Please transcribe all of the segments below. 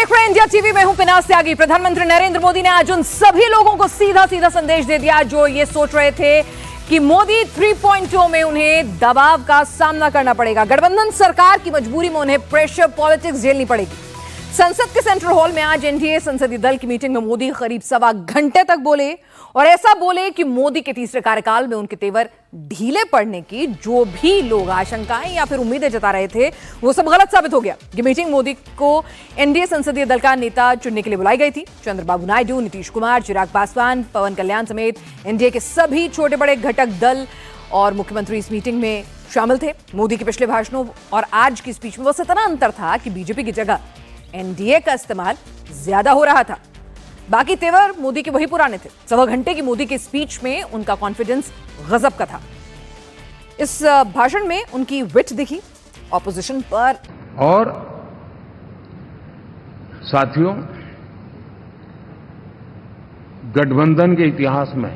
देख रहे हैं इंडिया टीवी में हूं पिनाक त्यागी। प्रधानमंत्री नरेंद्र मोदी ने आज उन सभी लोगों को सीधा सीधा संदेश दे दिया जो ये सोच रहे थे कि मोदी 3.0 में उन्हें दबाव का सामना करना पड़ेगा। गठबंधन सरकार की मजबूरी में उन्हें प्रेशर पॉलिटिक्स झेलनी पड़ेगी। संसद के सेंट्रल हॉल में आज एनडीए संसदीय दल की मीटिंग में मोदी करीब 1.25 घंटे तक बोले और ऐसा बोले कि मोदी के तीसरे कार्यकाल में उनके तेवर ढीले पड़ने की जो भी लोग आशंकाएं या फिर उम्मीदें जता रहे थे वो सब गलत साबित हो गया। ये मीटिंग मोदी को एनडीए संसदीय दल का नेता चुनने के लिए बुलाई गई थी। चंद्रबाबू नायडू, नीतीश कुमार, चिराग पासवान, पवन कल्याण समेत एनडीए के सभी छोटे बड़े घटक दल और मुख्यमंत्री इस मीटिंग में शामिल थे। मोदी के पिछले भाषणों और आज की स्पीच में बस इतना अंतर था कि बीजेपी की जगह एनडीए का इस्तेमाल ज्यादा हो रहा था। बाकी तेवर मोदी के वही पुराने थे। 1.25 घंटे की मोदी की स्पीच में उनका कॉन्फिडेंस गजब का था। इस भाषण में उनकी विट दिखी ऑपोजिशन पर। और साथियों, गठबंधन के इतिहास में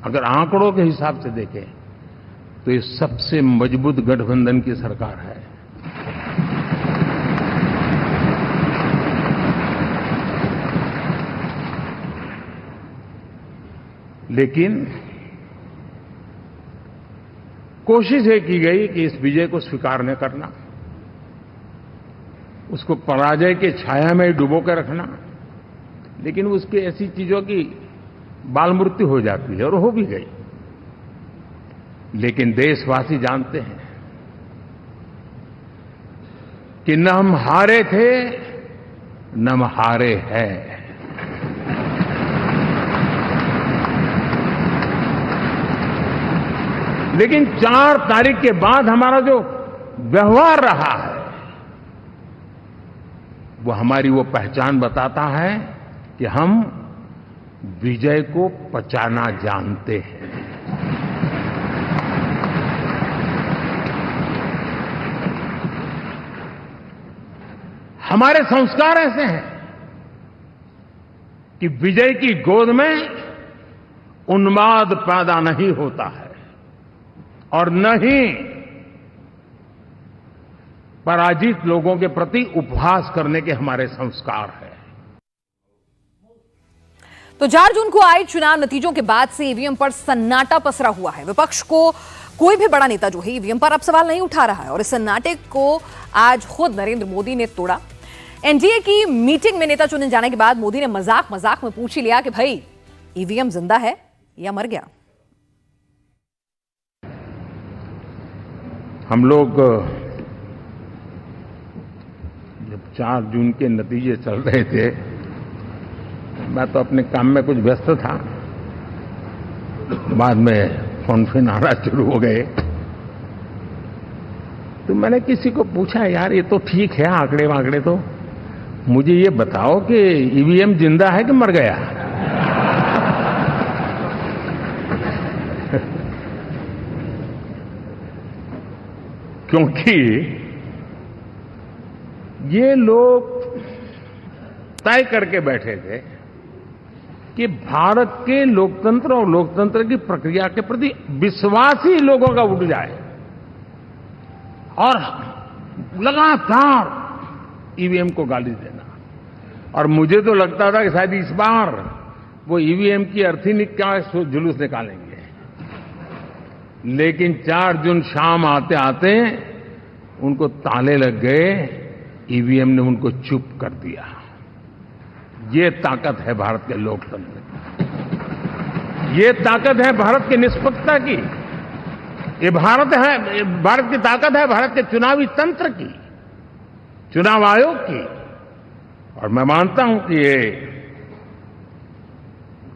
अगर आंकड़ों के हिसाब से देखें तो ये सबसे मजबूत गठबंधन की सरकार है। लेकिन कोशिश ये की गई कि इस विजय को स्वीकार न करना, उसको पराजय के छाया में डुबो कर रखना, लेकिन उसकी ऐसी चीजों की बाल मृत्यु हो जाती है और हो भी गई। लेकिन देशवासी जानते हैं कि न हम हारे थे न हम हारे हैं। लेकिन 4 तारीख के बाद हमारा जो व्यवहार रहा है वो हमारी वो पहचान बताता है कि हम विजय को पचाना जानते हैं। हमारे संस्कार ऐसे हैं कि विजय की गोद में उन्माद पैदा नहीं होता है और न ही पराजित लोगों के प्रति उपहास करने के हमारे संस्कार हैं। तो 4 जून को आए चुनाव नतीजों के बाद से ईवीएम पर सन्नाटा पसरा हुआ है। विपक्ष को कोई भी बड़ा नेता जो है ईवीएम पर अब सवाल नहीं उठा रहा है और इस सन्नाटे को आज खुद नरेंद्र मोदी ने तोड़ा। एनडीए की मीटिंग में नेता चुने जाने के बाद मोदी ने मजाक मजाक में पूछ ही लिया कि भाई ईवीएम जिंदा है या मर गया। हम लोग जब 4 जून के नतीजे चल रहे थे, मैं तो अपने काम में कुछ व्यस्त था। बाद में फोन आना शुरू हो गए तो मैंने किसी को पूछा, यार ये तो ठीक है आंकड़े वांकड़े, तो मुझे ये बताओ कि ईवीएम जिंदा है कि मर गया। क्योंकि ये लोग तय करके बैठे थे कि भारत के लोकतंत्र और लोकतंत्र की प्रक्रिया के प्रति विश्वास ही लोगों का उठ जाए और लगातार ईवीएम को गाली देना। और मुझे तो लगता था कि शायद इस बार वो ईवीएम की अर्थी का जुलूस निकालेंगे। लेकिन 4 जून शाम आते आते उनको ताले लग गए, ईवीएम ने उनको चुप कर दिया। ये ताकत है भारत के लोकतंत्र की, ये ताकत है भारत की निष्पक्षता की, ये भारत की ताकत है भारत के चुनावी तंत्र की, चुनाव आयोग की। और मैं मानता हूं कि ये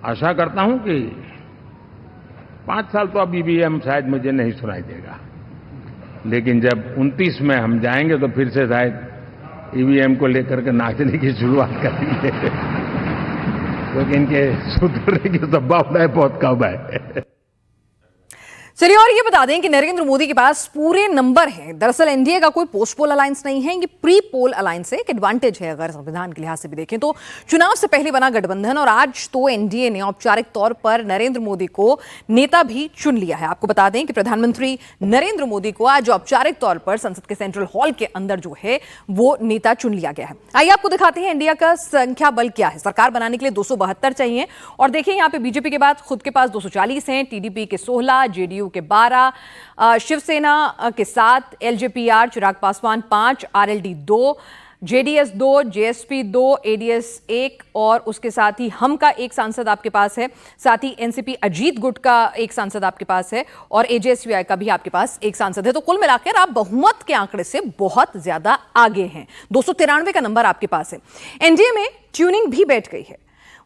आशा करता हूं कि 5 साल तो अब ईवीएम शायद मुझे नहीं सुनाई देगा, लेकिन जब 29 में हम जाएंगे तो फिर से शायद ईवीएम को लेकर के नाचने की शुरुआत करेंगे क्योंकि इनके सुधरने की संभावना बहुत कम है। चलिए और ये बता दें कि नरेंद्र मोदी के पास पूरे नंबर हैं। दरअसल एनडीए का कोई पोस्ट पोल अलायंस नहीं है, ये प्री पोल अलायंस है। एक एडवांटेज है अगर संविधान के लिहाज से भी देखें तो। चुनाव से पहले बना गठबंधन और आज तो एनडीए ने औपचारिक तौर पर नरेंद्र मोदी को नेता भी चुन लिया है। आपको बता दें कि प्रधानमंत्री नरेंद्र मोदी को आज औपचारिक तौर पर संसद के सेंट्रल हॉल के अंदर जो है वो नेता चुन लिया गया है। आइए आपको दिखाते हैं इंडिया का संख्या बल क्या है। सरकार बनाने के लिए 272 चाहिए और देखिए यहाँ पे बीजेपी के बाद खुद के पास 240 हैं, टीडीपी के 16, जेडीयू के 12, शिवसेना के 7, LJPR Chirag Paswan 5, RLD 2, JDS 2, JSP 2, ADS 1 और उसके साथ ही हम का एक सांसद आपके पास है। साथ ही एनसीपी अजीत गुट का एक सांसद आपके पास है और एजेएसवीआई का भी आपके पास एक सांसद है। तो कुल मिलाकर आप बहुमत के आंकड़े से बहुत ज्यादा आगे हैं। 293 का नंबर आपके पास है। एनडीए में ट्यूनिंग भी बैठ गई है।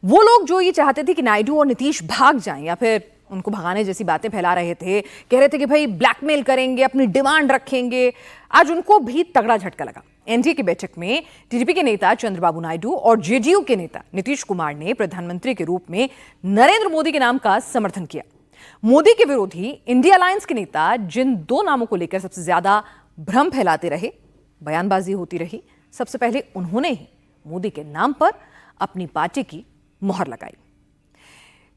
वो लोग जो ये चाहते थे कि नायडू और नीतीश भाग जाएं या फिर उनको भगाने जैसी बातें फैला रहे थे, कह रहे थे कि भाई ब्लैकमेल करेंगे, अपनी डिमांड रखेंगे, आज उनको भी तगड़ा झटका लगा। एनडीए की बैठक में टीडीपी के नेता चंद्रबाबू नायडू और जेडीयू के नेता नीतीश कुमार ने प्रधानमंत्री के रूप में नरेंद्र मोदी के नाम का समर्थन किया। मोदी के विरोधी इंडिया अलायंस के नेता जिन दो नामों को लेकर सबसे ज्यादा भ्रम फैलाते रहे, बयानबाजी होती रही, सबसे पहले उन्होंने ही मोदी के नाम पर अपनी पार्टी की मोहर लगाई।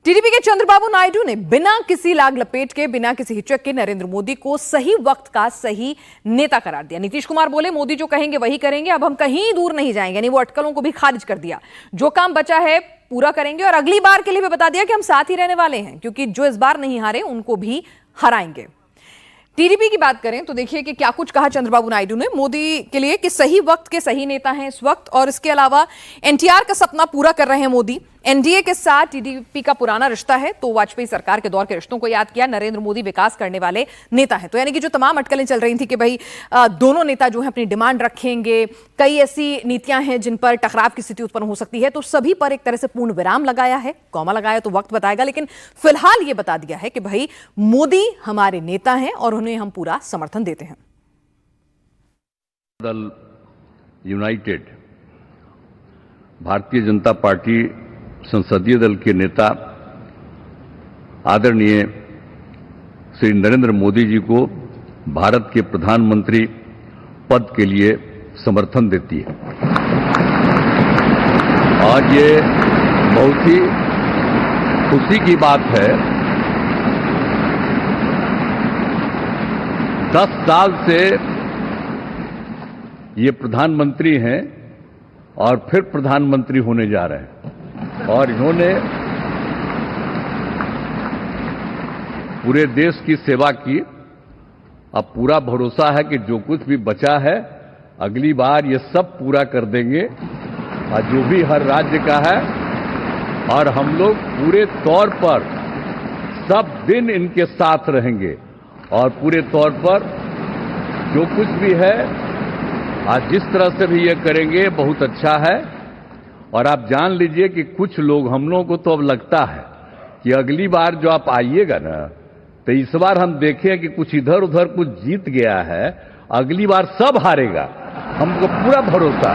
टीडीपी के चंद्रबाबू नायडू ने बिना किसी लाग लपेट के, बिना किसी हिचक के नरेंद्र मोदी को सही वक्त का सही नेता करार दिया। नीतीश कुमार बोले मोदी जो कहेंगे वही करेंगे, अब हम कहीं दूर नहीं जाएंगे, यानी वो अटकलों को भी खारिज कर दिया। जो काम बचा है पूरा करेंगे और अगली बार के लिए भी बता दिया कि हम साथ ही रहने वाले हैं, क्योंकि जो इस बार नहीं हारे उनको भी हराएंगे। टीडीपी की बात करें तो देखिए कि क्या कुछ कहा चंद्रबाबू नायडू ने मोदी के लिए कि सही वक्त के सही नेता हैं इस वक्त, और इसके अलावा एनटीआर का सपना पूरा कर रहे हैं मोदी। एनडीए के साथ टीडीपी का पुराना रिश्ता है, तो वाजपेयी सरकार के दौर के रिश्तों को याद किया। नरेंद्र मोदी विकास करने वाले नेता हैं। तो यानी कि जो तमाम अटकलें चल रही थी कि भाई दोनों नेता जो है अपनी डिमांड रखेंगे, कई ऐसी नीतियां हैं जिन पर टकराव की स्थिति उत्पन्न हो सकती है, तो सभी पर एक तरह से पूर्ण विराम लगाया है। कॉमा लगाया तो वक्त बताएगा, लेकिन फिलहाल ये बता दिया है कि भाई मोदी हमारे नेता हैं और उन्हें हम पूरा समर्थन देते हैं। दल यूनाइटेड भारतीय जनता पार्टी संसदीय दल के नेता आदरणीय श्री नरेंद्र मोदी जी को भारत के प्रधानमंत्री पद के लिए समर्थन देती है। आज ये बहुत ही खुशी की बात है। 10 साल से ये प्रधानमंत्री हैं और फिर प्रधानमंत्री होने जा रहे हैं और इन्होंने पूरे देश की सेवा की। अब पूरा भरोसा है कि जो कुछ भी बचा है अगली बार ये सब पूरा कर देंगे, और जो भी हर राज्य का है, और हम लोग पूरे तौर पर सब दिन इनके साथ रहेंगे और पूरे तौर पर जो कुछ भी है आज जिस तरह से भी ये करेंगे बहुत अच्छा है। और आप जान लीजिए कि कुछ लोग, हम लोगों को तो अब लगता है कि अगली बार जो आप आइएगा ना, तो इस बार हम देखें कि कुछ इधर उधर कुछ जीत गया है, अगली बार सब हारेगा, हमको पूरा भरोसा।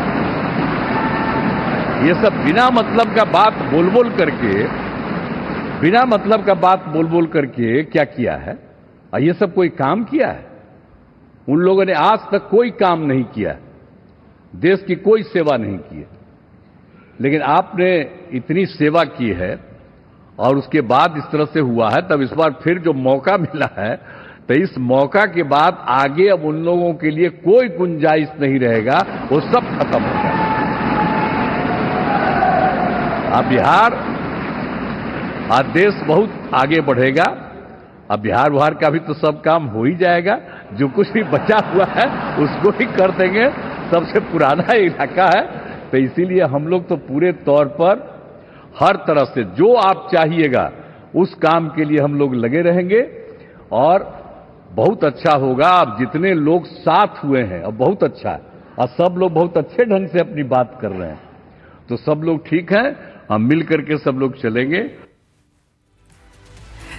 ये सब बिना मतलब का बात बोल बोल करके क्या किया है? ये सब कोई काम किया है? उन लोगों ने आज तक कोई काम नहीं किया, देश की कोई सेवा नहीं की है। लेकिन आपने इतनी सेवा की है और उसके बाद इस तरह से हुआ है, तब इस बार फिर जो मौका मिला है, तो इस मौका के बाद आगे अब उन लोगों के लिए कोई गुंजाइश नहीं रहेगा, वो सब खत्म हो जाएगा। अब बिहार, आज देश बहुत आगे बढ़ेगा। अब बिहार का भी तो सब काम हो ही जाएगा, जो कुछ भी बचा हुआ है उसको ही कर देंगे। सबसे पुराना इलाका है, तो इसीलिए हम लोग तो पूरे तौर पर हर तरह से जो आप चाहिएगा उस काम के लिए हम लोग लगे रहेंगे और बहुत अच्छा होगा। अब जितने लोग साथ हुए हैं अब बहुत अच्छा है और सब लोग बहुत अच्छे ढंग से अपनी बात कर रहे हैं, तो सब लोग ठीक हैं, हम मिल करके सब लोग चलेंगे।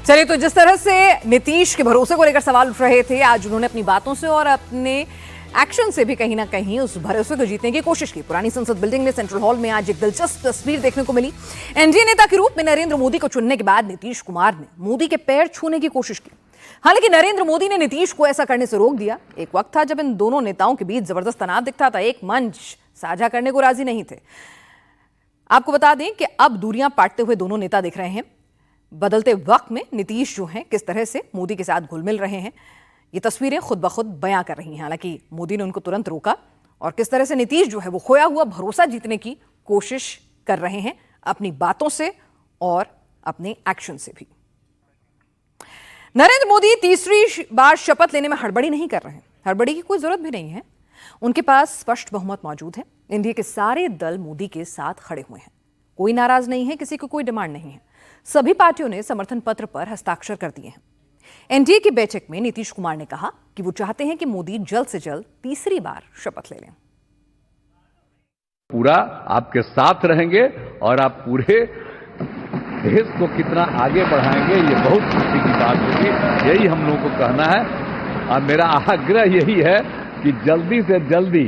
चलिए, तो जिस तरह से नीतीश के भरोसे को लेकर सवाल उठ रहे थे, आज उन्होंने अपनी बातों से और अपने एक्शन से भी कहीं ना कहीं उस भरोसे को जीतने की कोशिश की। पुरानी संसद बिल्डिंग में सेंट्रल हॉल में आज एक दिलचस्प तस्वीर देखने को मिली। एनडीए नेता के रूप में नरेंद्र मोदी को चुनने के बाद नीतीश कुमार ने मोदी के पैर छूने की कोशिश की। हालांकि नरेंद्र मोदी ने नीतीश को ऐसा करने से रोक दिया। एक वक्त था जब इन दोनों नेताओं के बीच जबरदस्त तनाव दिखता था, एक मंच साझा करने को राजी नहीं थे। आपको बता दें कि अब दूरियां पाटते हुए दोनों नेता दिख रहे हैं। बदलते वक्त में नीतीश जो हैं किस तरह से मोदी के साथ घुल मिल रहे हैं, ये तस्वीरें खुद ब खुद बयां कर रही हैं। हालांकि मोदी ने उनको तुरंत रोका और किस तरह से नीतीश जो है वो खोया हुआ भरोसा जीतने की कोशिश कर रहे हैं अपनी बातों से और अपने एक्शन से भी। नरेंद्र मोदी तीसरी बार शपथ लेने में हड़बड़ी नहीं कर रहे हैं। हड़बड़ी की कोई जरूरत भी नहीं है। उनके पास स्पष्ट बहुमत मौजूद है। एनडीए के सारे दल मोदी के साथ खड़े हुए हैं। कोई नाराज नहीं है, किसी को कोई डिमांड नहीं है। सभी पार्टियों ने समर्थन पत्र पर हस्ताक्षर कर दिए हैं। एनडीए की बैठक में नीतीश कुमार ने कहा कि वो चाहते हैं कि मोदी जल्द से जल्द तीसरी बार शपथ ले लें। पूरा आपके साथ रहेंगे और आप पूरे देश को कितना आगे बढ़ाएंगे, ये बहुत खुशी की बात होगी। यही हम लोगों को कहना है और मेरा आग्रह यही है कि जल्दी से जल्दी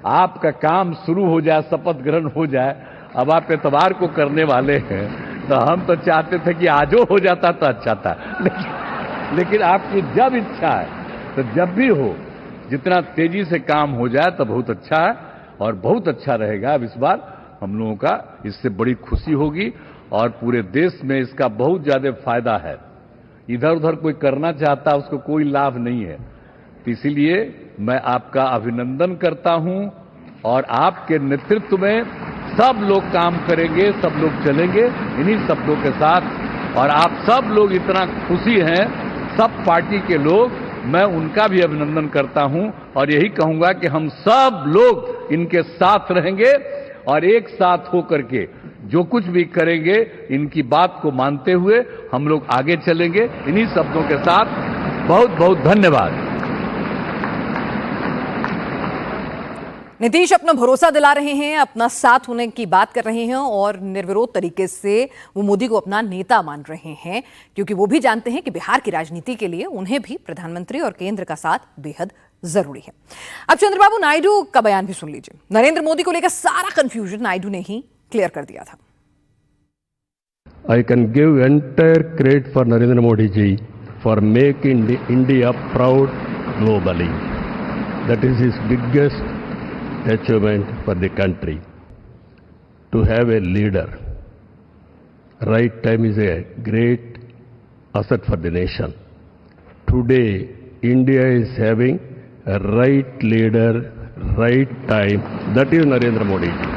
आपका काम शुरू हो जाए, शपथ ग्रहण हो जाए। अब आप इतवार को करने वाले हैं, तो हम तो चाहते थे कि आजो हो जाता तो अच्छा था, लेकिन आपकी जब इच्छा है तो जब भी हो, जितना तेजी से काम हो जाए तो बहुत अच्छा है और बहुत अच्छा रहेगा। अब इस बार हम लोगों का इससे बड़ी खुशी होगी और पूरे देश में इसका बहुत ज्यादा फायदा है। इधर उधर कोई करना चाहता है, उसको कोई लाभ नहीं है। तो इसीलिए मैं आपका अभिनंदन करता हूं और आपके नेतृत्व में सब लोग काम करेंगे, सब लोग चलेंगे इन्हीं शब्दों के साथ। और आप सब लोग इतना खुशी हैं, सब पार्टी के लोग, मैं उनका भी अभिनंदन करता हूं और यही कहूंगा कि हम सब लोग इनके साथ रहेंगे और एक साथ होकर के जो कुछ भी करेंगे इनकी बात को मानते हुए हम लोग आगे चलेंगे। इन्हीं शब्दों के साथ बहुत बहुत धन्यवाद। नीतीश अपना भरोसा दिला रहे हैं, अपना साथ होने की बात कर रहे हैं और निर्विरोध तरीके से वो मोदी को अपना नेता मान रहे हैं, क्योंकि वो भी जानते हैं कि बिहार की राजनीति के लिए उन्हें भी प्रधानमंत्री और केंद्र का साथ बेहद जरूरी है। अब चंद्रबाबू नायडू का बयान भी सुन लीजिए। नरेंद्र मोदी को लेकर सारा कंफ्यूजन नायडू ने ही क्लियर कर दिया था। I can give entire credit for Narendra Modi ji for making India proud globally. That is his biggest achievement for the country. To have a leader, right time is a great asset for the nation. Today, India is having a right leader, right time. That is Narendra Modi ji.